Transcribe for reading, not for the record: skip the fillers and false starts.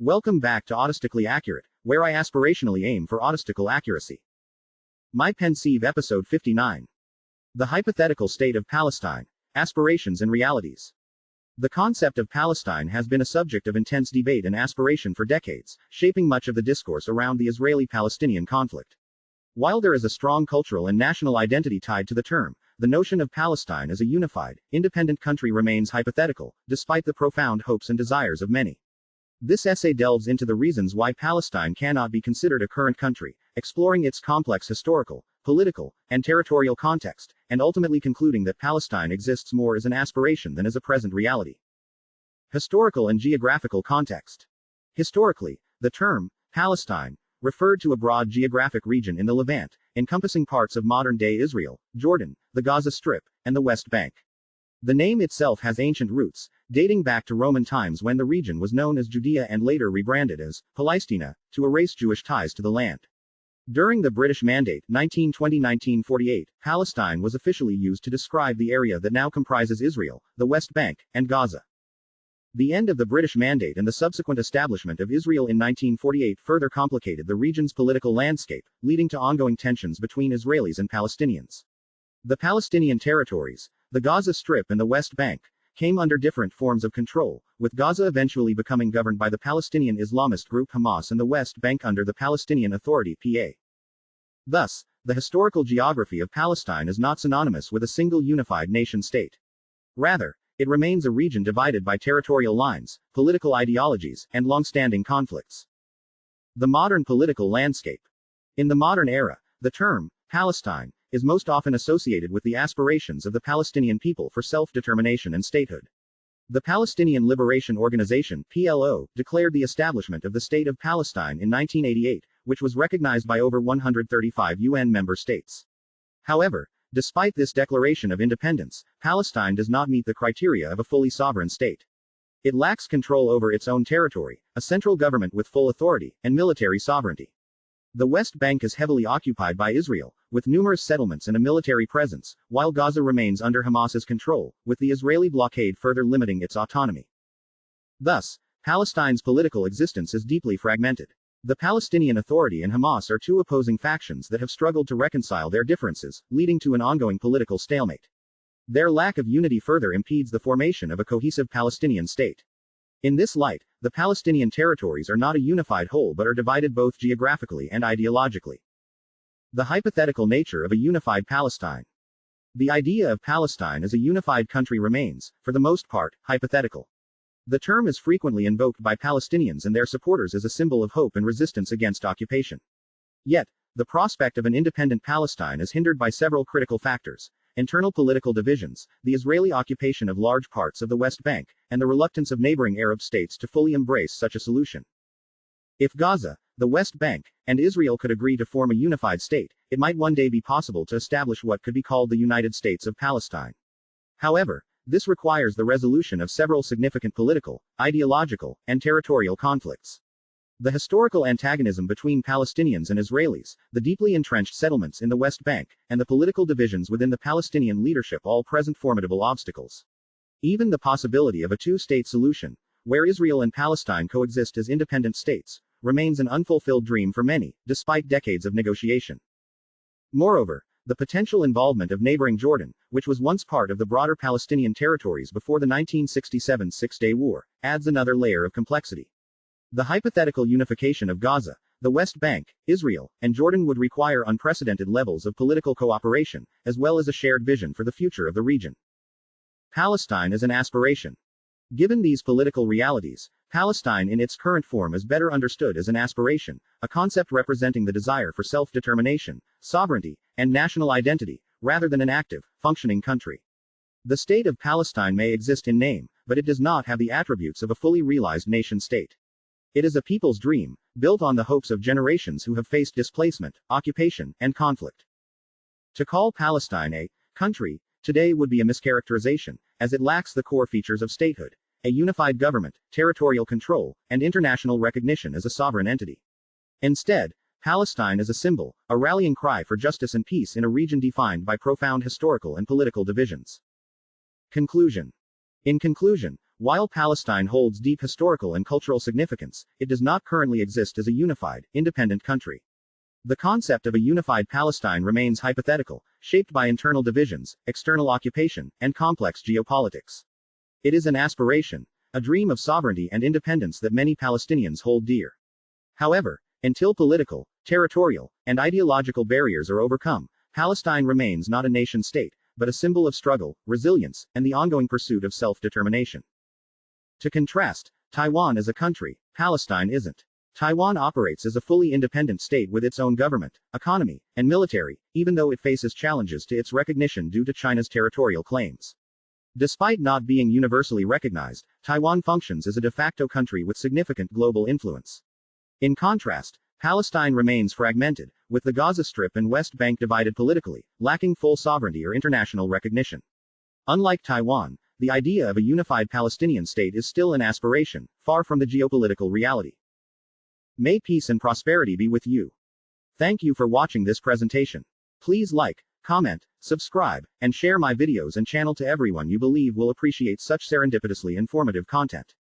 Welcome back to Autistically Accurate, where I aspirationally aim for autistical accuracy. My Pensieve episode 59. The Hypothetical State of Palestine, Aspirations and Realities. The concept of Palestine has been a subject of intense debate and aspiration for decades, shaping much of the discourse around the Israeli-Palestinian conflict. While there is a strong cultural and national identity tied to the term, the notion of Palestine as a unified, independent country remains hypothetical, despite the profound hopes and desires of many. This essay delves into the reasons why Palestine cannot be considered a current country, exploring its complex historical, political, and territorial context, and ultimately concluding that Palestine exists more as an aspiration than as a present reality. Historical and geographical context. Historically, the term Palestine referred to a broad geographic region in the Levant, encompassing parts of modern-day Israel, Jordan, the Gaza Strip, and the West Bank. The name itself has ancient roots, dating back to Roman times when the region was known as Judea and later rebranded as Palestina, to erase Jewish ties to the land. During the British Mandate 1920-1948, Palestine was officially used to describe the area that now comprises Israel, the West Bank, and Gaza. The end of the British Mandate and the subsequent establishment of Israel in 1948 further complicated the region's political landscape, leading to ongoing tensions between Israelis and Palestinians. The Palestinian territories, the Gaza Strip and the West Bank, came under different forms of control, with Gaza eventually becoming governed by the Palestinian Islamist group Hamas and the West Bank under the Palestinian Authority (PA). Thus, the historical geography of Palestine is not synonymous with a single unified nation-state. Rather, it remains a region divided by territorial lines, political ideologies, and long-standing conflicts. The modern political landscape. In the modern era, the term Palestine is most often associated with the aspirations of the Palestinian people for self-determination and statehood. The Palestinian Liberation Organization (PLO) declared the establishment of the State of Palestine in 1988, which was recognized by over 135 UN member states. However, despite this declaration of independence, Palestine does not meet the criteria of a fully sovereign state. It lacks control over its own territory, a central government with full authority, and military sovereignty. The West Bank is heavily occupied by Israel, with numerous settlements and a military presence, while Gaza remains under Hamas's control, with the Israeli blockade further limiting its autonomy. Thus, Palestine's political existence is deeply fragmented. The Palestinian Authority and Hamas are two opposing factions that have struggled to reconcile their differences, leading to an ongoing political stalemate. Their lack of unity further impedes the formation of a cohesive Palestinian state. In this light, the Palestinian territories are not a unified whole but are divided both geographically and ideologically. The hypothetical nature of a unified Palestine. The idea of Palestine as a unified country remains, for the most part, hypothetical. The term is frequently invoked by Palestinians and their supporters as a symbol of hope and resistance against occupation. Yet, the prospect of an independent Palestine is hindered by several critical factors: internal political divisions, the Israeli occupation of large parts of the West Bank, and the reluctance of neighboring Arab states to fully embrace such a solution. If Gaza, the West Bank, and Israel could agree to form a unified state, it might one day be possible to establish what could be called the United States of Palestine. However, this requires the resolution of several significant political, ideological, and territorial conflicts. The historical antagonism between Palestinians and Israelis, the deeply entrenched settlements in the West Bank, and the political divisions within the Palestinian leadership all present formidable obstacles. Even the possibility of a two-state solution, where Israel and Palestine coexist as independent states, remains an unfulfilled dream for many, despite decades of negotiation. Moreover, the potential involvement of neighboring Jordan, which was once part of the broader Palestinian territories before the 1967 Six-Day War, adds another layer of complexity. The hypothetical unification of Gaza, the West Bank, Israel, and Jordan would require unprecedented levels of political cooperation, as well as a shared vision for the future of the region. Palestine as an aspiration. Given these political realities, Palestine in its current form is better understood as an aspiration, a concept representing the desire for self-determination, sovereignty, and national identity, rather than an active, functioning country. The state of Palestine may exist in name, but it does not have the attributes of a fully realized nation-state. It is a people's dream, built on the hopes of generations who have faced displacement, occupation, and conflict. To call Palestine a country today would be a mischaracterization, as it lacks the core features of statehood: a unified government, territorial control, and international recognition as a sovereign entity. Instead, Palestine is a symbol, a rallying cry for justice and peace in a region defined by profound historical and political divisions. Conclusion. In conclusion, While Palestine holds deep historical and cultural significance, it does not currently exist as a unified, independent country. The concept of a unified Palestine remains hypothetical, shaped by internal divisions, external occupation, and complex geopolitics. It is an aspiration, a dream of sovereignty and independence that many Palestinians hold dear. However, until political, territorial, and ideological barriers are overcome, Palestine remains not a nation-state, but a symbol of struggle, resilience, and the ongoing pursuit of self-determination. To contrast, Taiwan is a country, Palestine isn't. Taiwan operates as a fully independent state with its own government, economy, and military, even though it faces challenges to its recognition due to China's territorial claims. Despite not being universally recognized, Taiwan functions as a de facto country with significant global influence. In contrast, Palestine remains fragmented, with the Gaza Strip and West Bank divided politically, lacking full sovereignty or international recognition. Unlike Taiwan, the idea of a unified Palestinian state is still an aspiration, far from the geopolitical reality. May peace and prosperity be with you. Thank you for watching this presentation. Please like, comment, subscribe, and share my videos and channel to everyone you believe will appreciate such serendipitously informative content.